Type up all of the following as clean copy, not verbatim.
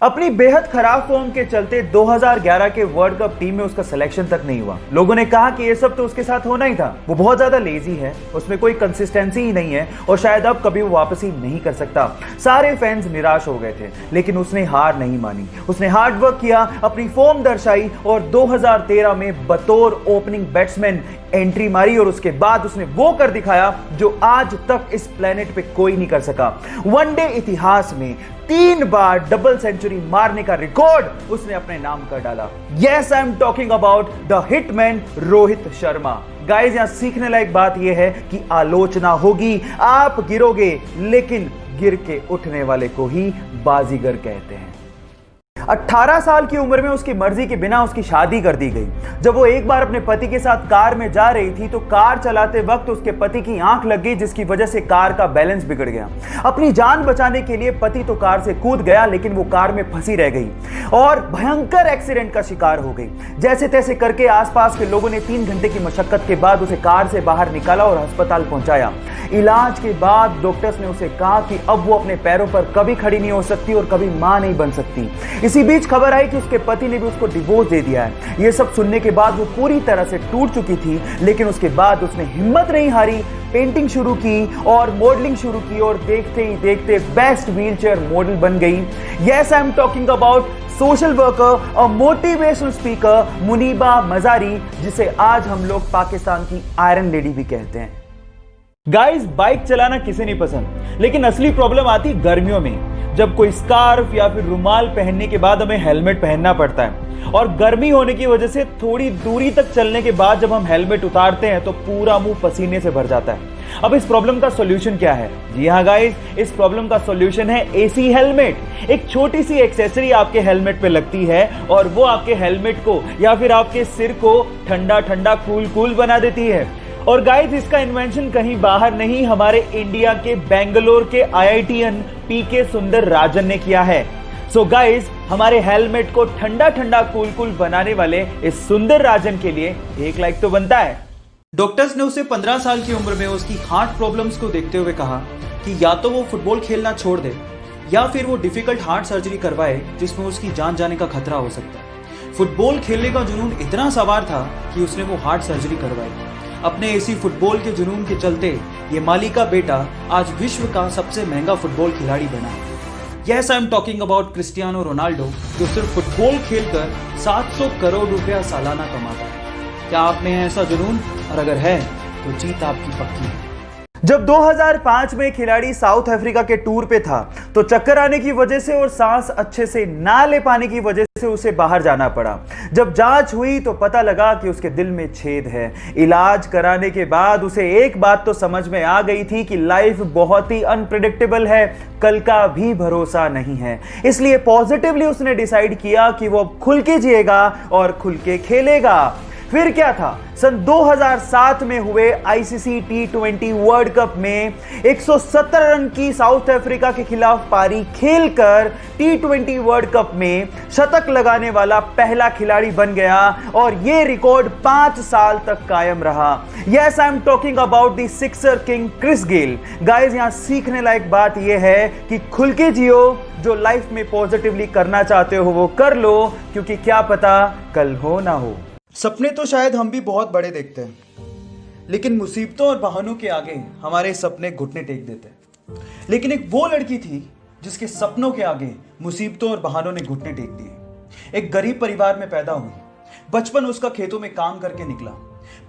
अपनी बेहद खराब फॉर्म के चलते 2011 के वर्ल्ड कप टीम में उसका सिलेक्शन तक नहीं हुआ। लोगों ने कहा कि ये सब तो उसके साथ होना ही था, वो बहुत ज्यादा लेजी है, उसमें कोई कंसिस्टेंसी ही नहीं है और शायद अब कभी वो वापसी नहीं कर सकता। सारे फैंस निराश हो गए थे, लेकिन उसने हार नहीं मानी। उसने हार्ड वर्क किया, अपनी फॉर्म दर्शाई और 2013 में बतौर ओपनिंग बैट्समैन एंट्री मारी और उसके बाद उसने वो कर दिखाया जो आज तक इस प्लेनेट पे कोई नहीं कर सका। वनडे इतिहास में 3 बार डबल सेंचुरी मारने का रिकॉर्ड उसने अपने नाम कर डाला। Yes, I am talking about the hitman Rohit Sharma. Guys, यहां सीखने लायक बात यह है कि आलोचना होगी, आप गिरोगे, लेकिन गिर के उठने वाले को ही बाजीगर कहते हैं। 18 साल की उम्र में उसकी मर्जी के बिना उसकी शादी कर दी गई। जब वो एक बार अपने पति के साथ कार में जा रही थी तो कार चलाते वक्त उसके पति की आंख लग गई, जिसकी वजह से कार का बैलेंस बिगड़ गया। अपनी जान बचाने के लिए पति तो कार से कूद गया, लेकिन वो कार में फंसी रह गई और भयंकर एक्सीडेंट का शिकार हो गई। जैसे तैसे करके आसपास के लोगों ने 3 घंटे की मशक्कत के बाद उसे कार से बाहर निकाला और अस्पताल पहुंचाया। इलाज के बाद डॉक्टर्स ने उसे कहा कि अब वो अपने पैरों पर कभी खड़ी नहीं हो सकती और कभी मां नहीं बन सकती। इसी बीच खबर आई कि उसके पति ने भी उसको डिवोर्स दे दिया है। ये सब सुनने के बाद वो पूरी तरह से टूट चुकी थी, लेकिन उसके बाद उसने हिम्मत नहीं हारी, पेंटिंग शुरू की और मॉडलिंग शुरू की और देखते ही देखते बेस्ट व्हीलचेयर मॉडल बन गई। Yes, I am talking about social worker और मोटिवेशनल स्पीकर मुनीबा मजारी, जिसे आज हम लोग पाकिस्तान की आयरन लेडी भी कहते हैं। गाइस, बाइक चलाना किसे नहीं पसंद, लेकिन असली प्रॉब्लम आती गर्मियों में, जब कोई स्कार्फ या फिर रुमाल पहनने के बाद हमें हेलमेट पहनना पड़ता है और गर्मी होने की वजह से थोड़ी दूरी तक चलने के बाद जब हम हेलमेट उतारते हैं तो पूरा मुंह पसीने से भर जाता है। अब इस प्रॉब्लम का सॉल्यूशन क्या है? जी हाँ गाइस, इस प्रॉब्लम का सॉल्यूशन है एसी हेलमेट। एक छोटी सी एक्सेसरी आपके हेलमेट पे लगती है और वो आपके हेलमेट को या फिर आपके सिर को ठंडा ठंडा कूल कूल बना देती है। और गाइस, इसका इन्वेंशन कहीं बाहर नहीं, हमारे इंडिया के बेंगलोर के आईआईटीएन पीके सुंदर राजन ने किया है। सो गाइस, हमारे हेलमेट को ठंडा ठंडा कूल कूल बनाने वाले इस सुंदर राजन के लिए 1 लाइक तो बनता है। डॉक्टर्स ने उसे 15 साल की उम्र में उसकी हार्ट प्रॉब्लम्स को देखते हुए कहा कि या तो वो फुटबॉल खेलना छोड़ दे या फिर वो डिफिकल्ट हार्ट सर्जरी करवाए जिसमें उसकी जान जाने का खतरा हो सकता है। फुटबॉल खेलने का जुनून इतना सवार था कि उसने वो हार्ट सर्जरी करवाई। अपने इसी फुटबॉल के जुनून के चलते ये माली का बेटा आज विश्व का सबसे महंगा फुटबॉल खिलाड़ी बना है। Yes, I am talking about Cristiano Ronaldo, जो सिर्फ फुटबॉल खेलकर 700 करोड़ रुपया सालाना कमाता है। क्या आप में है ऐसा जुनून? और अगर है तो जीत आपकी पक्की है। जब 2005 में खिलाड़ी साउथ अफ्रीका के टूर पे था तो चक्कर आने की वजह से और सांस अच्छे से ना ले पाने की वजह से उसे बाहर जाना पड़ा। जब जांच हुई तो पता लगा कि उसके दिल में छेद है। इलाज कराने के बाद उसे एक बात तो समझ में आ गई थी कि लाइफ बहुत ही अनप्रेडिक्टेबल है, कल का भी भरोसा नहीं है। इसलिए पॉजिटिवली उसने डिसाइड किया कि वो खुल के जिएगा और खुल के खेलेगा। फिर क्या था, सन 2007 में हुए आईसीसी T20 वर्ल्ड कप में 117 रन की साउथ अफ्रीका के खिलाफ पारी खेलकर T20 वर्ल्ड कप में शतक लगाने वाला पहला खिलाड़ी बन गया और यह रिकॉर्ड 5 साल तक कायम रहा। Yes, I am talking about the sixer king Chris Gayle. Guys, यहां सीखने लायक बात यह है कि खुल के जियो, जो लाइफ में पॉजिटिवली करना चाहते हो वो कर लो, क्योंकि क्या पता कल हो ना हो। सपने तो शायद हम भी बहुत बड़े देखते हैं, लेकिन मुसीबतों और बहानों के आगे हमारे सपने घुटने टेक देते हैं। लेकिन एक वो लड़की थी जिसके सपनों के आगे मुसीबतों और बहानों ने घुटने टेक दिए। एक गरीब परिवार में पैदा हुई, बचपन उसका खेतों में काम करके निकला।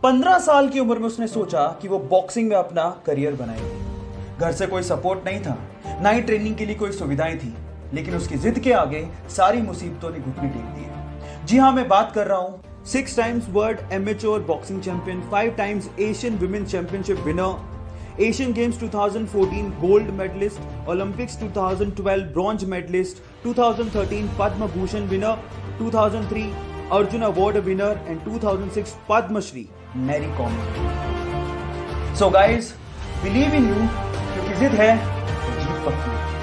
15 साल की उम्र में उसने सोचा कि वो बॉक्सिंग में अपना करियर बनाएगी। घर से कोई सपोर्ट नहीं था, ना ही ट्रेनिंग के लिए कोई सुविधाएं थी, लेकिन उसकी जिद के आगे सारी मुसीबतों ने घुटने टेक दिए। जी हाँ, मैं बात कर रहा हूं 6 times world amateur boxing champion, 5 times Asian Women's Championship winner, Asian Games 2014 gold medalist, Olympics 2012 bronze medalist, 2013 Padma Bhushan winner, 2003 Arjun Award winner and 2006 Padma Shri, Mary Kom। So guys, believe in you, क्योंकि जिद है तो जीत पक्की है।